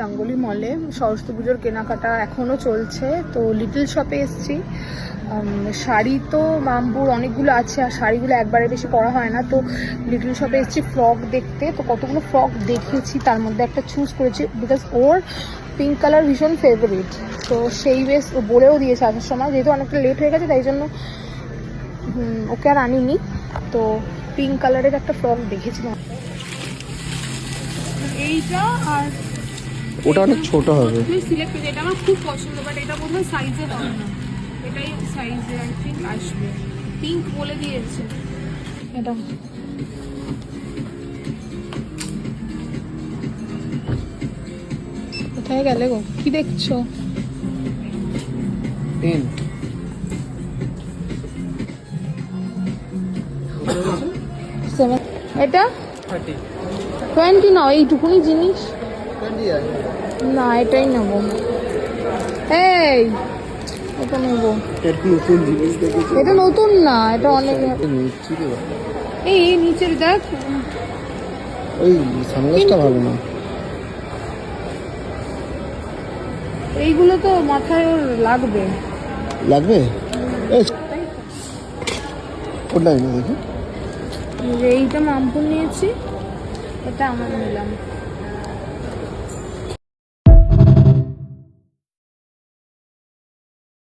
গাঙ্গুলি মলে সরস্বতী পুজোর কেনাকাটা এখনও চলছে। তো লিটল শপে এসেছি। শাড়ি তো মামপুর অনেকগুলো আছে, আর শাড়িগুলো একবারে বেশি পরা হয় না। তো লিটল শপে এসেছি ফ্রক দেখতে। তো কতগুলো ফ্রক দেখেছি, তার মধ্যে একটা চুজ করেছি বিকজ ওর পিঙ্ক কালার ভীষণ ফেভারিট। তো সেই বেশ ও বলেও দিয়েছে আসার সময়, যেহেতু অনেকটা লেট হয়ে গেছে তাই জন্য ওকে আর আনিনি। তো পিঙ্ক কালারের একটা ফ্রক দেখেছিলাম, এইটা আর ওটা অনেক ছোট হবে। সিলেক্ট করে, এটা আমার খুব পছন্দ, বাট এটা বোধহয় সাইজে হবে না। এটাই সাইজে আই থিঙ্ক আসবে। পিঙ্ক বলে দিয়েছে এটা। কোথায় গেলে গো? কি দেখছো? পেন এটা 20 না, এইটুকুনি জিনিস না, এটাই নেবো। এই এটা নেবো। এটা নতুন না, এটা অনেক। এই নিচের দেখ, ওই সানগ্লাসটা ভালো না। এইগুলো তো মাথায় ওর লাগবে। কোনটা দেখি। এইটা মামপুর নিয়েছি, এটা আমার নিলাম।